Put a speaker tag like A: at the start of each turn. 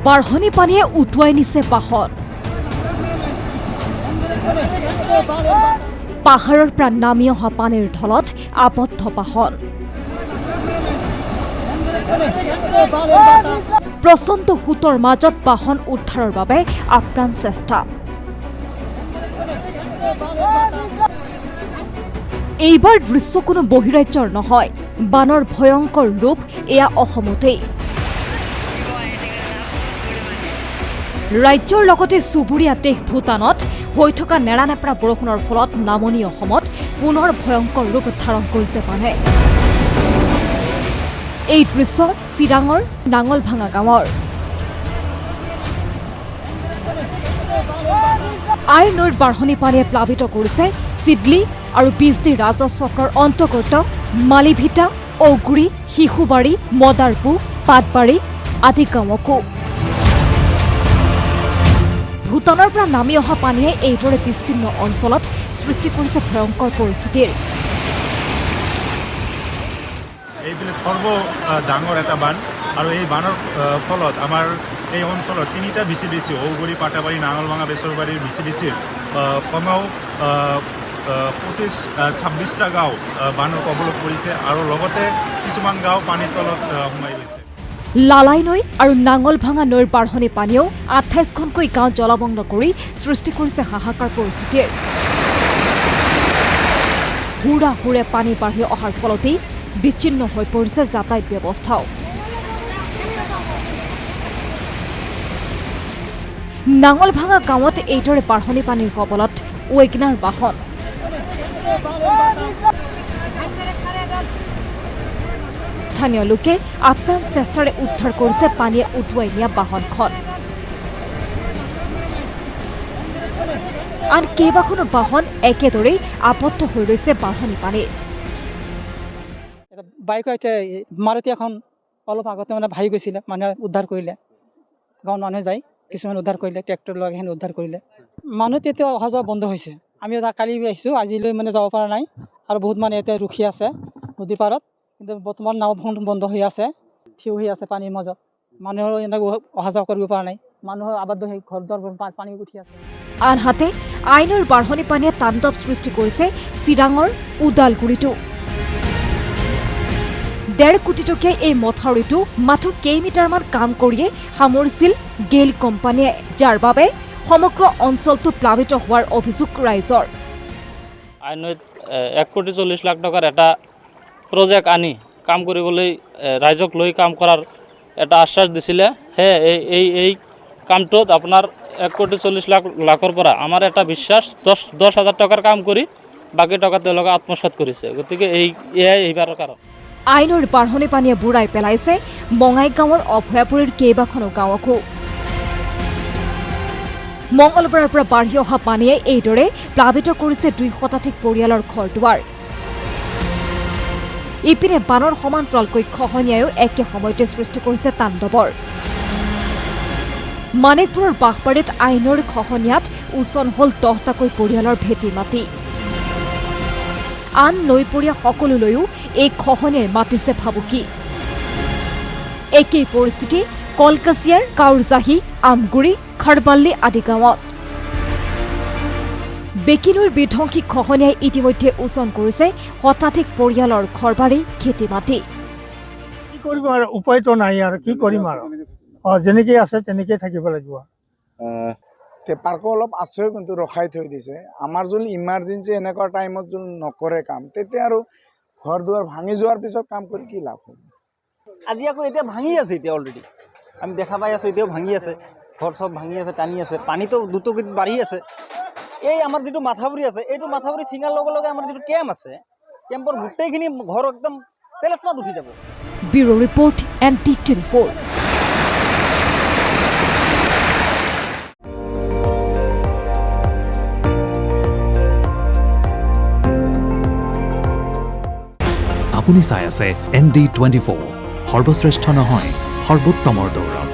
A: বাঢ়নী পানীয়ে উটুৱাই নিছে বাহন। পাহাৰৰ পৰা নামি অহা পানীৰ ঢলত আবদ্ধ বাহন। প্ৰচণ্ড সোঁতৰ মাজত বাহন উদ্ধাৰৰ বাবে আপ্ৰাণ চেষ্টা। এইবাৰ দৃশ্য কোনো বহিৰাজ্যৰ নহয়, বানৰ ভয়ংকৰ ৰূপ এয়া অসমতেই। ৰাজ্যৰ লগতে চুবুৰীয়া দেশ ভূটানত হৈ থকা নেৰানেপেৰা বৰষুণৰ ফলত নামনি অসমত পুনৰ ভয়ংকৰ ৰূপ ধাৰণ কৰিছে বানে। এই দৃশ্য চিৰাঙৰ নাঙলভাঙা গাঁৱৰ। আই নৈৰ বাঢ়নী পানীয়ে প্লাবিত কৰিছে চিডলি আৰু বিজনী ৰাজহ চক্ৰৰ অন্তৰ্গত মালিভিটা, ঔগুৰি, শিশুবাৰী, মদাৰপু, পাটবাৰী আদি গাঁৱকো। ভূটানৰ পৰা নামি অহা পানীয়ে এইদৰে বিস্তীৰ্ণ অঞ্চলত সৃষ্টি কৰিছে ভয়ংকৰ পৰিস্থিতিৰ।
B: এইবিলাক সৰ্ব ডাঙৰ এটা বান আৰু এই বানৰ ফলত আমাৰ এই অঞ্চলত 3টা BCDC ঔগুৰি, পাটাবাৰী, নাঙলভাঙা, বেচৰবাৰীৰ BCDCৰ কমেও 25-26টা গাঁও বানৰ কবলত পৰিছে আৰু লগতে কিছুমান গাঁও পানীৰ তলত সোমাই গৈছে।
A: লালাই নৈ আৰু নাঙলভাঙা নৈৰ বাঢ়নী পানীয়েও 28খনকৈ গাঁও জলমগ্ন কৰি সৃষ্টি কৰিছে হাহাকাৰ পৰিস্থিতিৰ। হুৰা হুৰে পানী বাঢ়ি অহাৰ ফলতেই বিচ্ছিন্ন হৈ পৰিছে যাতায়াত ব্যৱস্থাও। নাঙলভাঙা গাঁৱত এইদৰে বাঢ়নী পানীৰ কবলত ৱেগনাৰ বাহন। স্থানীয় লোকে আপ্ৰাণ চেষ্টাৰে উদ্ধাৰ কৰিছে পানীয়ে উটুৱাই নিয়া বাহনখন। আন কেইবাখনো বাহন একেদৰেই আবদ্ধ হৈ ৰৈছে বাঢ়নী পানীত।
C: বাইক মাৰুতি এখন অলপ আগতে ভাঙি গৈছিলে, মানুহে উদ্ধাৰ কৰিলে, গাঁৱৰ মানুহে যাই কিছুমান উদ্ধাৰ কৰিলে, ট্ৰেক্টৰ লগাই সেইখিনি উদ্ধাৰ কৰিলে। মানুহ তেতিয়া অহা যোৱা বন্ধ হৈছে। আমি কালি আহিছোঁ, আজিলৈ যাব পৰা নাই আৰু বহুত মানুহ এতিয়া ৰখি আছে নদীৰ পাৰত। কিন্তু বৰ্তমান নাওখন বন্ধ হৈ আছে, থিয় হৈ আছে পানীৰ মাজত। মানুহৰ এনেকৈ অহা যোৱা কৰিব পৰা নাই, মানুহৰ আবদ্ধ হৈ ঘৰ দুৱাৰ পানী উঠি আছে।
A: আনহাতে আইনৰ বাঢ়নী পানীয়ে তাণ্ডৱ সৃষ্টি কৰিছে চিৰাঙৰ ওদালগুৰিতো। 1.5 কোটি টকীয়া এই মথাউৰিটো মাথো কেইমিটাৰমান কাম কৰিয়ে সামৰিছিল গেইল কোম্পানীয়ে, যাৰ বাবে সমগ্ৰ অঞ্চলটো প্লাবিত হোৱাৰ অভিযোগ ৰাইজৰ।
D: আইনত 1,40 লাখ টকাৰ এটা প্ৰজেক্ট আনি কাম কৰিবলৈ ৰাইজক লৈ কাম কৰাৰ এটা আশ্বাস দিছিলে। সেয়ে এই কামটোত আপোনাৰ 1,40 লাখৰ পৰা আমাৰ এটা বিশ্বাস 10,000 টকাৰ কাম কৰি বাকী টকা তেওঁলোকে আত্মসাৎ কৰিছে। গতিকে এইবাৰৰ কাৰণ
A: আইনৰ বাঢ়নী পানীয়ে বুঢ়াই পেলাইছে বঙাইগাঁৱৰ অভয়াপুৰীৰ কেইবাখনো গাঁৱকো। মঙলবাৰৰ পৰা বাঢ়ি অহা পানীয়ে এইদৰে প্লাবিত কৰিছে 2 শতাধিক পৰিয়ালৰ ঘৰ দুৱাৰ। ইপিনে বানৰ সমান্তৰালকৈ খহনীয়ায়ো একে সময়তে সৃষ্টি কৰিছে তাণ্ডৱৰ। মানিকপুৰৰ বাঁহবাৰীত আইনৰ খহনীয়াত উচন হ'ল 10টাকৈ পৰিয়ালৰ ভেটি মাটি। আন নৈপৰীয়া সকলোলৈও এই খহনীয়াই মাতিছে ভাবুকি। একেই পৰিস্থিতি কলকাছিয়াৰ কাউৰজাহি, আমগুৰি, খাৰবাল্লি আদি গাঁৱত। বেকিনৈৰ বিধ্বংসী খহনীয়াই ইতিমধ্যে উচন কৰিছে শতাধিক পৰিয়ালৰ ঘৰবাৰী, খেতি মাটি।
E: কি কৰিব আৰু উপায়তো নাই আৰু কি কৰিম আৰু যেনেকৈ আছে তেনেকৈ থাকিব লাগিব।
F: পাৰ্কো অলপ আছে কিন্তু ৰখাই থৈ দিছে। আমাৰ যদি ইমাৰ্জেঞ্চি এনেকুৱা টাইমত যদি নকৰে কাম, তেতিয়া আৰু ঘৰ দুৱাৰ ভাঙি যোৱাৰ পিছত কাম কৰি কি লাভ হ'ব।
G: আজি আকৌ এতিয়া ভাঙি আছে, এতিয়া অলৰেডি আমি দেখা পাই আছোঁ, এতিয়াও ভাঙি আছে, ঘৰ চব ভাঙি আছে, টানি আছে, পানীটো দ্ৰুতগতিত বাঢ়ি আছে। এই আমাৰ যিটো মাথাউৰি আছে, এইটো মাথাউৰি ছিঙাৰ লগে লগে আমাৰ যিটো কেম্প আছে, কেম্পৰ গোটেইখিনি ঘৰ একদম তেলেচমাত উঠি যাব।
A: Bureau report ND24।
H: আপুনি চাই আছে ND24, সৰ্বশ্ৰেষ্ঠ নহয়, সৰ্বোত্তমৰ দৌৰ।